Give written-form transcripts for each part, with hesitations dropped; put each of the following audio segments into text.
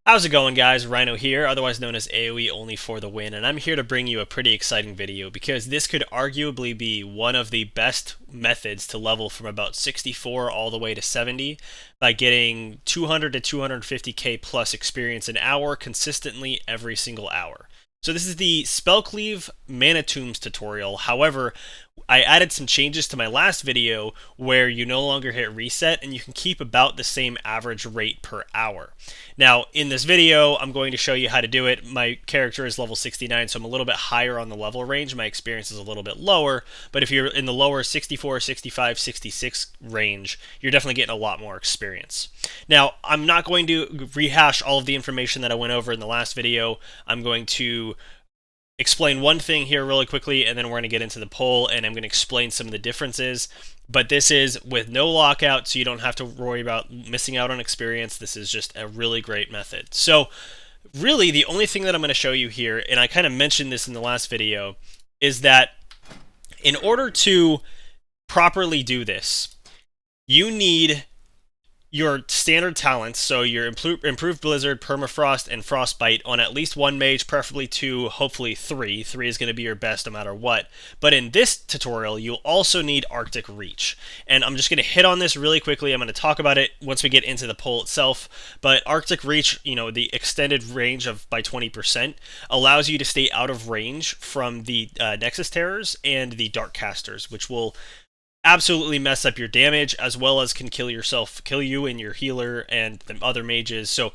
How's it going, guys? Rhino here, otherwise known as AoE Only for the Win, and I'm here to bring you a pretty exciting video because this could arguably be one of the best methods to level from about 64 all the way to 70 by getting 200 to 250k plus experience an hour consistently every single hour. So this is the Spell Cleave Mana Tombs tutorial. However, I added some changes to my last video where you no longer hit reset and you can keep about the same average rate per hour. Now, in this video, I'm going to show you how to do it. My character is level 69, so I'm a little bit higher on the level range. My experience is a little bit lower, but if you're in the lower 64, 65, 66 range, you're definitely getting a lot more experience. Now, I'm not going to rehash all of the information that I went over in the last video. I'm going to explain one thing here really quickly, and then we're going to get into the poll, and I'm going to explain some of the differences. But this is with no lockout, so you don't have to worry about missing out on experience. This is just a really great method. So really, the only thing that I'm going to show you here, and I kind of mentioned this in the last video, is that in order to properly do this, you need your standard talents, so your improved Blizzard, Permafrost, and Frostbite on at least one mage, preferably two, hopefully three. Three is going to be your best no matter what. But in this tutorial, you'll also need Arctic Reach. And I'm just going to hit on this really quickly. I'm going to talk about it once we get into the poll itself. But Arctic Reach, the extended range of by 20%, allows you to stay out of range from the Nexus Terrors and the Dark Casters, which will absolutely mess up your damage, as well as can kill you and your healer and the other mages. So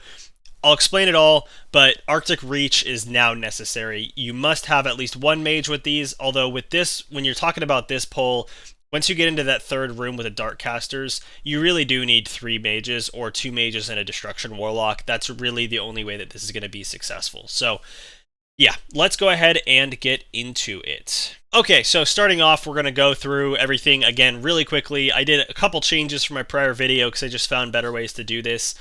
I'll explain it all, but Arctic Reach is now necessary. You must have at least one mage with these, although with this, when you're talking about this poll, once you get into that third room with the Dark Casters, you really do need 3 mages or 2 mages and a Destruction Warlock. That's really the only way that this is going to be successful. So yeah, let's go ahead and get into it. Okay, so starting off, we're going to go through everything again really quickly. I did a couple changes from my prior video because I just found better ways to do this.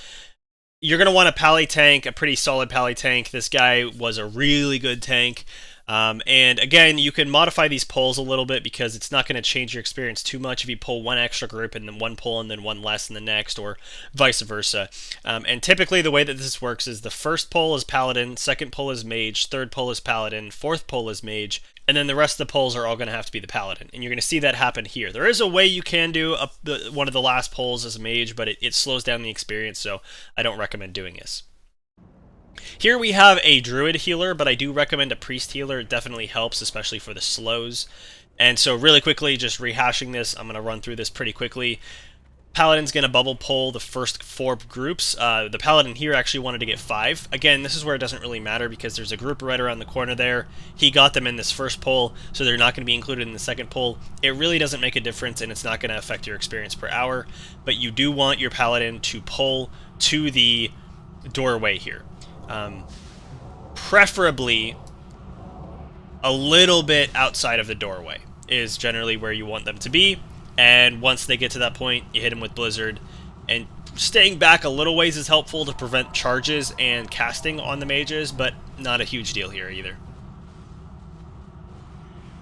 You're going to want a pally tank, a pretty solid pally tank. This guy was a really good tank. And again, you can modify these polls a little bit because it's not going to change your experience too much if you pull one extra group and then one pull and then one less in the next, or vice versa. And typically the way that this works is the first pull is Paladin, second pull is Mage, third pull is Paladin, fourth pull is Mage, and then the rest of the pulls are all going to have to be the Paladin. And you're going to see that happen here. There is a way you can do one of the last pulls as a Mage, but it slows down the experience, so I don't recommend doing this. Here we have a Druid healer, but I do recommend a Priest healer. It definitely helps, especially for the slows. And so really quickly, just rehashing this, I'm going to run through this pretty quickly. Paladin's going to bubble pull the first 4 groups. The Paladin here actually wanted to get 5. Again, this is where it doesn't really matter because there's a group right around the corner there. He got them in this first pull, so they're not going to be included in the second pull. It really doesn't make a difference, and it's not going to affect your experience per hour. But you do want your Paladin to pull to the doorway here. Preferably a little bit outside of the doorway is generally where you want them to be, and once they get to that point, you hit them with Blizzard, and staying back a little ways is helpful to prevent charges and casting on the mages, but not a huge deal here either.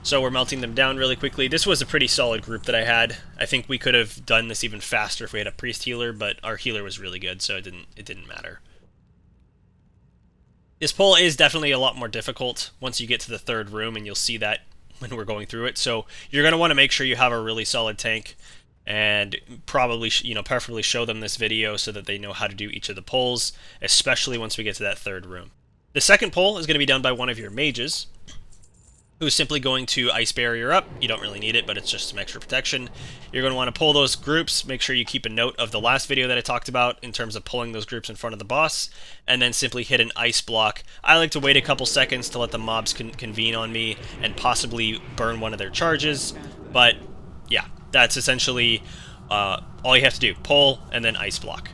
So we're melting them down really quickly. This was a pretty solid group that I had. I think we could have done this even faster if we had a Priest healer, but our healer was really good, so it didn't matter. This pull is definitely a lot more difficult once you get to the third room, and you'll see that when we're going through it. So you're going to want to make sure you have a really solid tank, and probably, preferably show them this video so that they know how to do each of the pulls, especially once we get to that third room. The second pull is going to be done by one of your mages, who's simply going to Ice Barrier up. You don't really need it, but it's just some extra protection. You're going to want to pull those groups. Make sure you keep a note of the last video that I talked about in terms of pulling those groups in front of the boss, and then simply hit an ice block. I like to wait a couple seconds to let the mobs convene on me and possibly burn one of their charges, but yeah, that's essentially all you have to do. Pull and then ice block.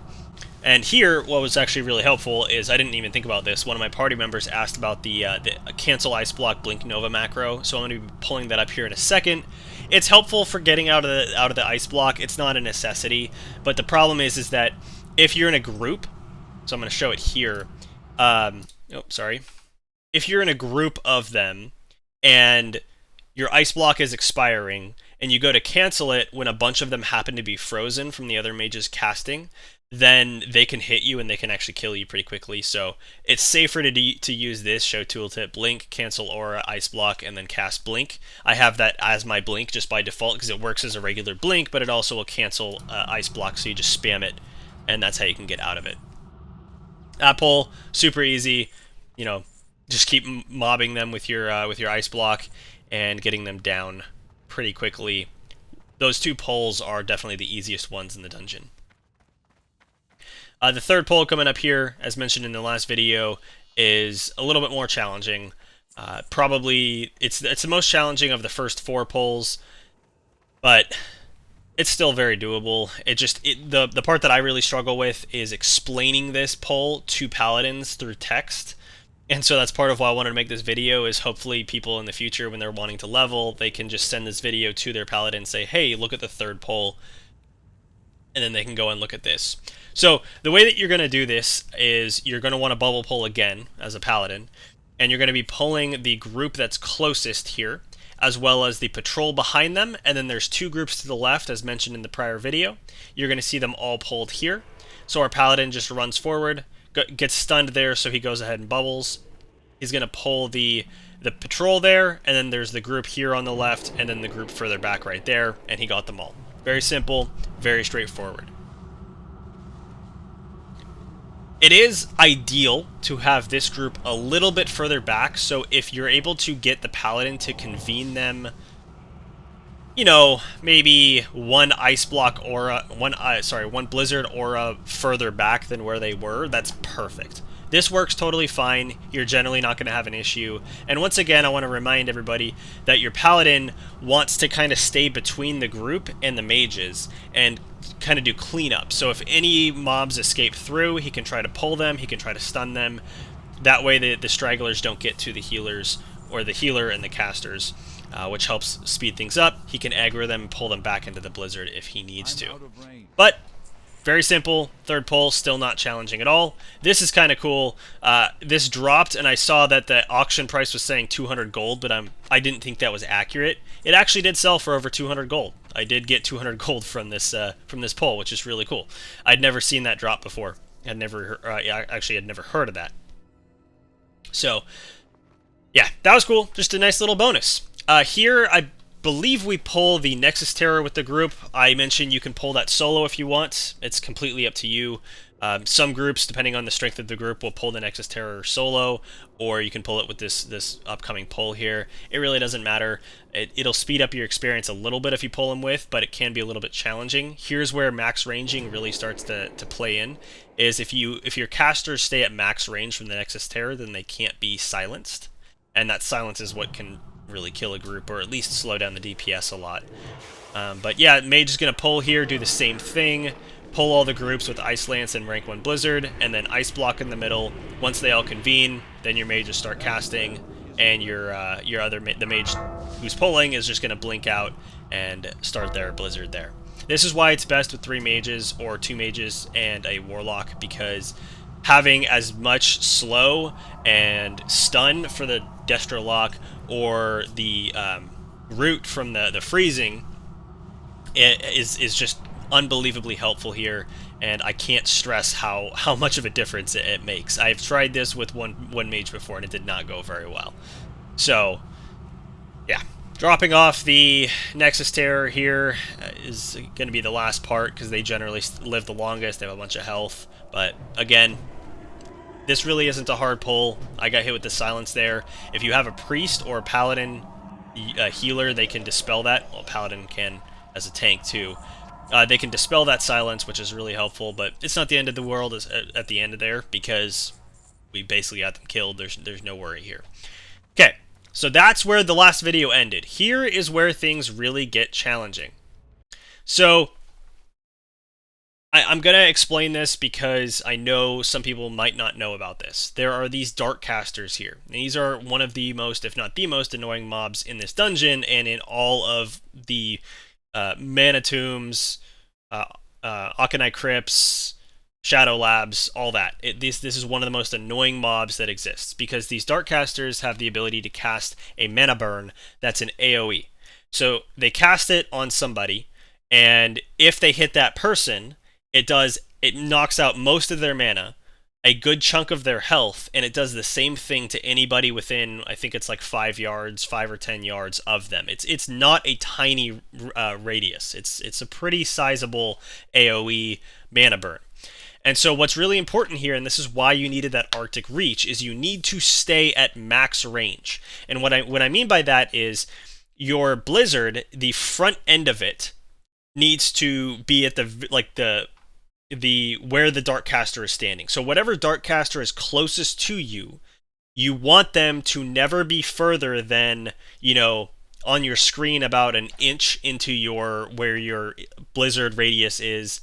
And here, what was actually really helpful is, I didn't even think about this, one of my party members asked about the cancel ice block blink nova macro, so I'm going to be pulling that up here in a second. It's helpful for getting out of the ice block. It's not a necessity, but the problem is that if you're in a group, so I'm going to show it here. If you're in a group of them and your ice block is expiring, and you go to cancel it when a bunch of them happen to be frozen from the other mage's casting, then they can hit you and they can actually kill you pretty quickly. So it's safer to use this show tooltip, blink, cancel aura, ice block, and then cast blink. I have that as my blink just by default because it works as a regular blink, but it also will cancel ice block, so you just spam it, and that's how you can get out of it. That pull, super easy. You know, just keep mobbing them with your ice block and getting them down pretty quickly. Those two pulls are definitely the easiest ones in the dungeon. The third pull coming up here, as mentioned in the last video, is a little bit more challenging. Probably it's the most challenging of the first 4 pulls, but it's still very doable. The part that I really struggle with is explaining this pull to paladins through text. And so that's part of why I wanted to make this video, is hopefully people in the future, when they're wanting to level, they can just send this video to their paladin and say, hey, look at the third pull, and then they can go and look at this. So the way that you're going to do this is you're going to want to bubble pull again as a paladin, and you're going to be pulling the group that's closest here, as well as the patrol behind them, and then there's 2 groups to the left, as mentioned in the prior video. You're going to see them all pulled here. So our paladin just runs forward, gets stunned there, so he goes ahead and bubbles. He's going to pull the patrol there, and then there's the group here on the left, and then the group further back right there, and he got them all. Very simple, very straightforward. It is ideal to have this group a little bit further back, so if you're able to get the paladin to convene them, you know, maybe one ice block aura, one blizzard aura further back than where they were, that's perfect. This works totally fine. You're generally not going to have an issue. And once again, I want to remind everybody that your paladin wants to kind of stay between the group and the mages and kind of do cleanup. So if any mobs escape through, he can try to pull them, he can try to stun them. That way the stragglers don't get to the healers, or the healer and the casters, which helps speed things up. He can aggro them and pull them back into the blizzard if he needs to. But very simple. Third pull, still not challenging at all. This is kind of cool. This dropped, and I saw that the auction price was saying 200 gold, but I didn't think that was accurate. It actually did sell for over 200 gold. I did get 200 gold from this pull, which is really cool. I'd never seen that drop before. I'd never heard of that. So, yeah, that was cool. Just a nice little bonus. Here, I believe we pull the Nexus Terror with the group. I mentioned you can pull that solo if you want. It's completely up to you. Some groups, depending on the strength of the group, will pull the Nexus Terror solo, or you can pull it with this upcoming pull here. It really doesn't matter. It'll speed up your experience a little bit if you pull them with, but it can be a little bit challenging. Here's where max ranging really starts to play in, is if your casters stay at max range from the Nexus Terror, then they can't be silenced, and that silence is what can really kill a group, or at least slow down the DPS a lot. But yeah, Mage is going to pull here, do the same thing, pull all the groups with Ice Lance and Rank 1 Blizzard, and then Ice Block in the middle. Once they all convene, then your mages start casting, and the mage who's pulling is just going to blink out and start their Blizzard there. This is why it's best with 3 mages or 2 mages and a Warlock, because having as much slow and stun for the Destro Lock or the root from the freezing is just unbelievably helpful here, and I can't stress how much of a difference it makes. I've tried this with one mage before, and it did not go very well. So, yeah. Dropping off the Nexus Terror here is going to be the last part, because they generally live the longest. They have a bunch of health. But, again, this really isn't a hard pull. I got hit with the silence there. If you have a priest or a paladin healer, they can dispel that. Well, paladin can as a tank, too. They can dispel that silence, which is really helpful, but it's not the end of the world at the end of there, because we basically got them killed. There's no worry here. Okay. So that's where the last video ended. Here is where things really get challenging. So I'm going to explain this because I know some people might not know about this. There are these dark casters here. And these are one of the most, if not the most, annoying mobs in this dungeon and in all of the Mana Tombs, Akanai Crypts, Shadow Labs, all that. This is one of the most annoying mobs that exists, because these dark casters have the ability to cast a mana burn that's an AoE. So they cast it on somebody, and if they hit that person, it does it knocks out most of their mana, a good chunk of their health, and it does the same thing to anybody within, I think it's like 5 yards, 5 or 10 yards of them. It's not a tiny radius. It's a pretty sizable AoE mana burn. And so what's really important here, and this is why you needed that Arctic Reach, is you need to stay at max range. And what I mean by that is your Blizzard, the front end of it, needs to be at the where the Darkcaster is standing. So whatever Darkcaster is closest to you, you want them to never be further than, on your screen about an inch into where your Blizzard radius is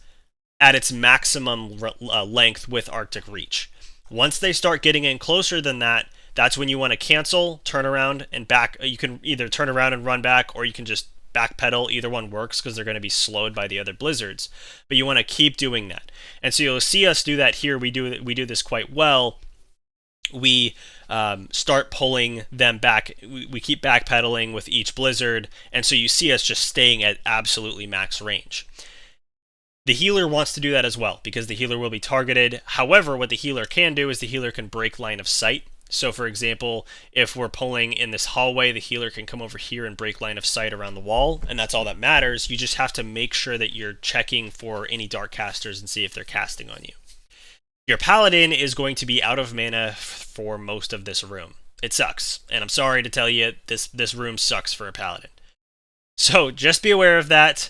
at its maximum length with Arctic Reach. Once they start getting in closer than that, that's when you want to cancel, turn around, and back. You can either turn around and run back, or you can just backpedal. Either one works because they're going to be slowed by the other blizzards. But you want to keep doing that. And so you'll see us do that here. We do this quite well. We start pulling them back. We keep backpedaling with each blizzard. And so you see us just staying at absolutely max range. The healer wants to do that as well, because the healer will be targeted. However, what the healer can do is the healer can break line of sight. So for example, if we're pulling in this hallway, the healer can come over here and break line of sight around the wall, and that's all that matters. You just have to make sure that you're checking for any dark casters and see if they're casting on you. Your paladin is going to be out of mana for most of this room. It sucks, and I'm sorry to tell you, this room sucks for a paladin. So just be aware of that.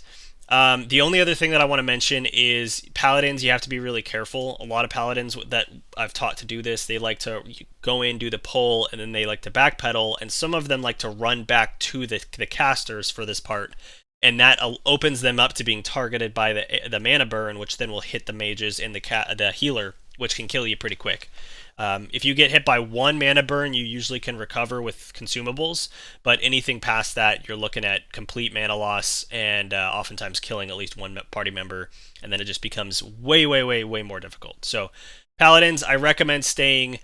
The only other thing that I want to mention is paladins, you have to be really careful. A lot of paladins that I've taught to do this, they like to go in, do the pull, and then they like to backpedal, and some of them like to run back to the casters for this part, and that opens them up to being targeted by the mana burn, which then will hit the mages and the healer, which can kill you pretty quick. If you get hit by one mana burn, you usually can recover with consumables, but anything past that, you're looking at complete mana loss and oftentimes killing at least one party member, and then it just becomes way, way, way, way more difficult. So paladins, I recommend staying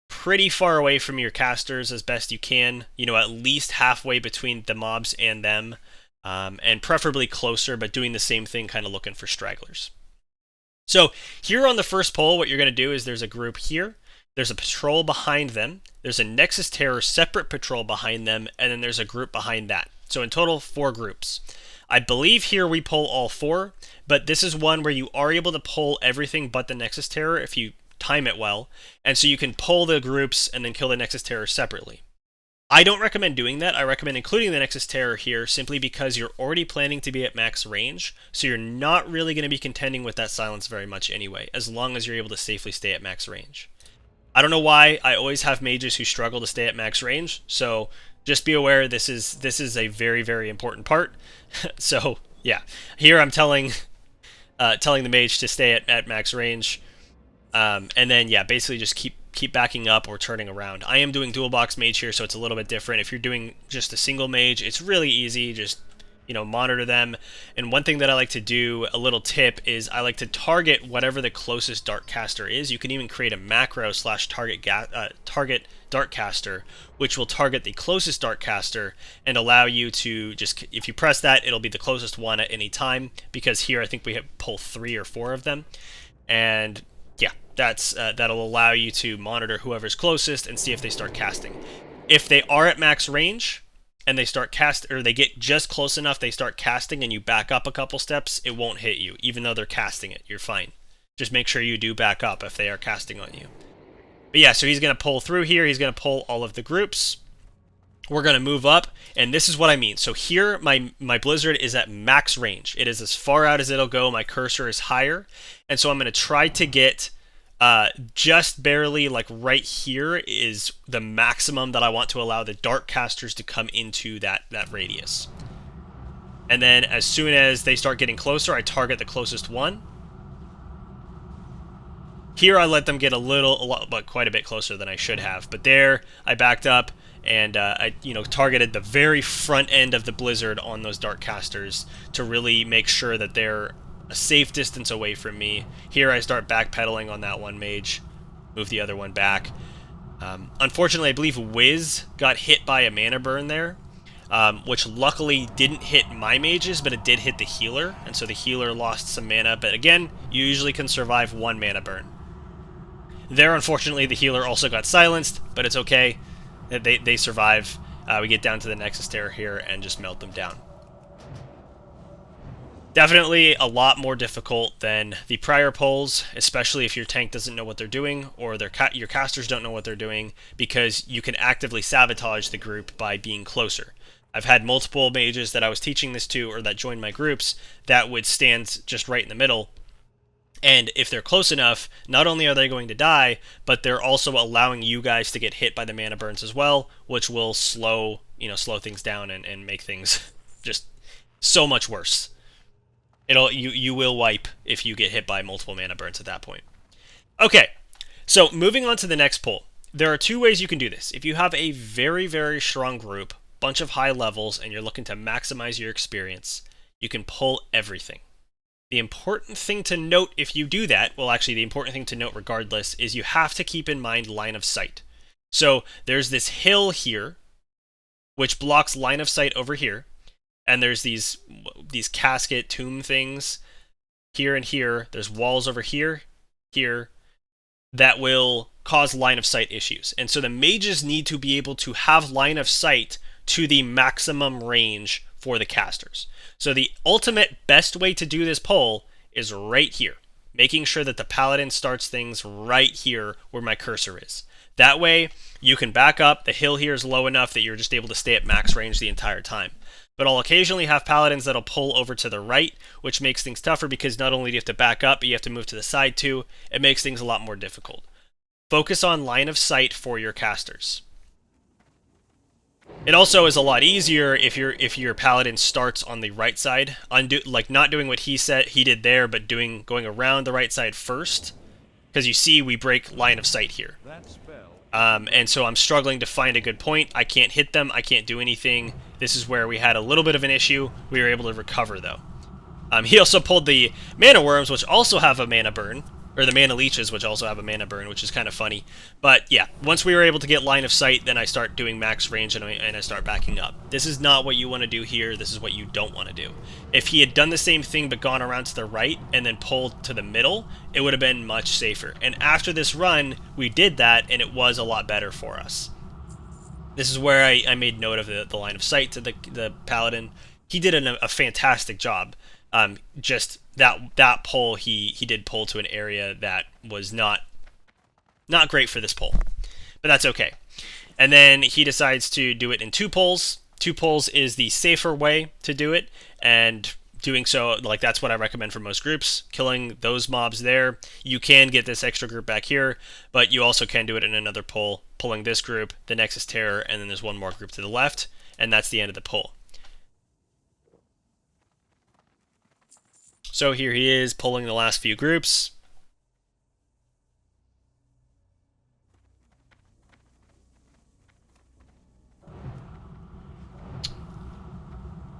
pretty far away from your casters as best you can, at least halfway between the mobs and them, and preferably closer, but doing the same thing, kind of looking for stragglers. So here on the first pole, what you're going to do is there's a group here, there's a patrol behind them, there's a Nexus Terror separate patrol behind them, and then there's a group behind that. So in total, 4 groups. I believe here we pull all 4, but this is one where you are able to pull everything but the Nexus Terror if you time it well, and so you can pull the groups and then kill the Nexus Terror separately. I don't recommend doing that. I recommend including the Nexus Terror here simply because you're already planning to be at max range, so you're not really going to be contending with that silence very much anyway, as long as you're able to safely stay at max range. I don't know why I always have mages who struggle to stay at max range, so just be aware this is a very, very important part. So yeah, here I'm telling the mage to stay at max range, and then yeah, basically just keep backing up or turning around. I am doing dual box mage here, so it's a little bit different. If you're doing just a single mage, it's really easy. Just monitor them. And one thing that I like to do, a little tip, is I like to target whatever the closest dark caster is. You can even create a macro / target dark caster, which will target the closest dark caster and allow you to just, if you press that, it'll be the closest one at any time, because here I think we have pull 3 or 4 of them, and yeah, that'll allow you to monitor whoever's closest and see if they start casting. If they are at max range and they start or they get just close enough, they start casting, and you back up a couple steps, it won't hit you, even though they're casting it. You're fine. Just make sure you do back up if they are casting on you. But yeah, so he's going to pull through here. He's going to pull all of the groups. We're going to move up, and this is what I mean. So here, my Blizzard is at max range. It is as far out as it'll go. My cursor is higher, and so I'm going to try to get just barely, like right here is the maximum that I want to allow the dark casters to come into that radius. And then as soon as they start getting closer, I target the closest one. Here I let them get but quite a bit closer than I should have. But there, I backed up, and I targeted the very front end of the Blizzard on those dark casters to really make sure that they're a safe distance away from me. Here I start backpedaling on that one mage, move the other one back. Unfortunately, I believe Wiz got hit by a mana burn there. which luckily didn't hit my mages, but it did hit the healer, and so the healer lost some mana, but again, you usually can survive 1 mana burn. There, unfortunately, the healer also got silenced, but it's okay. They survive. We get down to the Nexus Terror here and just melt them down. Definitely a lot more difficult than the prior polls, especially if your tank doesn't know what they're doing or your casters don't know what they're doing, because you can actively sabotage the group by being closer. I've had multiple mages that I was teaching this to or that joined my groups that would stand just right in the middle. And if they're close enough, not only are they going to die, but they're also allowing you guys to get hit by the mana burns as well, which will slow things down and make things just so much worse. You will wipe if you get hit by multiple mana burns at that point. Okay, so moving on to the next poll. There are 2 ways you can do this. If you have a very, very strong group, bunch of high levels, and you're looking to maximize your experience, you can pull everything. The important thing to note if you do that, well, actually, the important thing to note regardless, is you have to keep in mind line of sight. So there's this hill here, which blocks line of sight over here, and there's these casket tomb things here and here. There's walls over here, that will cause line of sight issues. And so the mages need to be able to have line of sight to the maximum range for the casters. So the ultimate best way to do this poll is right here, making sure that the paladin starts things right here where my cursor is. That way you can back up. The hill here is low enough that you're just able to stay at max range the entire time. But I'll occasionally have paladins that'll pull over to the right, which makes things tougher because not only do you have to back up, but you have to move to the side too. It makes things a lot more difficult. Focus on line of sight for your casters. It also is a lot easier if your paladin starts on the right side, not doing what he did there, but going around the right side first, because you see we break line of sight here. And so I'm struggling to find a good point. I can't hit them. I can't do anything. This is where we had a little bit of an issue. We were able to recover though. He also pulled the mana worms, which also have a mana burn. Or the mana leeches, which also have a mana burn, which is kind of funny. But yeah, once we were able to get line of sight, then I start doing max range and I start backing up. This is not what you want to do here. This is what you don't want to do. If he had done the same thing but gone around to the right and then pulled to the middle, it would have been much safer. And after this run, we did that, and it was a lot better for us. This is where I made note of the line of sight to the paladin. He did a fantastic job. Just that pull, he did pull to an area that was not great for this pull, but that's okay. And then he decides to do it in 2 pulls. 2 pulls is the safer way to do it, and doing so, that's what I recommend for most groups. Killing those mobs there, you can get this extra group back here, but you also can do it in another pull, pulling this group, the Nexus Terror, and then there's one more group to the left, and that's the end of the pull. So here he is pulling the last few groups.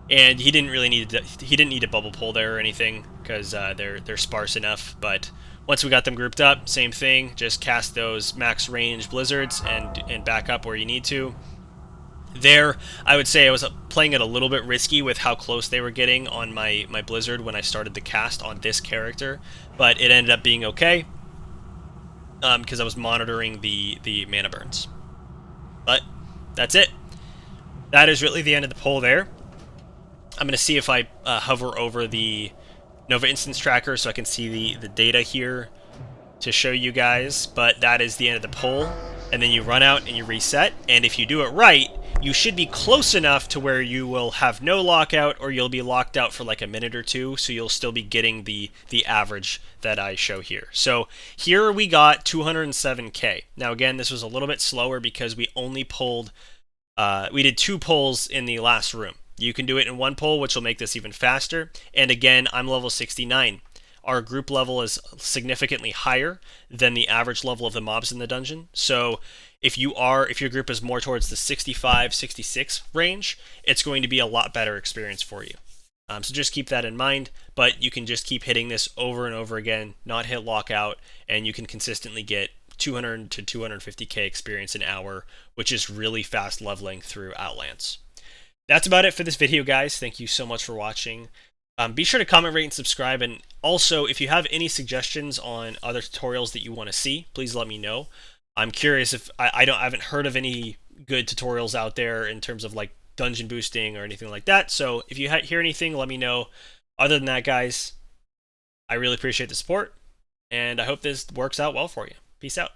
And he didn't need a bubble pull there or anything because they're sparse enough. But once we got them grouped up, same thing. Just cast those max range blizzards and back up where you need to. There, I would say I was playing it a little bit risky with how close they were getting on my blizzard when I started the cast on this character, but it ended up being okay because I was monitoring the mana burns. But that's it. That is really the end of the poll there. I'm going to see if I hover over the Nova Instance Tracker so I can see the data here to show you guys, but that is the end of the poll. And then you run out and you reset, and if you do it right, you should be close enough to where you will have no lockout, or you'll be locked out for like a minute or two, so you'll still be getting the average that I show here. So here we got 207k. Now again, this was a little bit slower because we only pulled, we did 2 pulls in the last room. You can do it in 1 pull, which will make this even faster. And again, I'm level 69. Our group level is significantly higher than the average level of the mobs in the dungeon. So if your group is more towards the 65, 66 range, it's going to be a lot better experience for you. So just keep that in mind, but you can just keep hitting this over and over again, not hit lockout, and you can consistently get 200 to 250k experience an hour, which is really fast leveling through Outlands. That's about it for this video, guys. Thank you so much for watching. Be sure to comment, rate, and subscribe. And also, if you have any suggestions on other tutorials that you want to see, please let me know. I'm curious if I haven't heard of any good tutorials out there in terms of like dungeon boosting or anything like that. So if you hear anything, let me know. Other than that, guys, I really appreciate the support, and I hope this works out well for you. Peace out.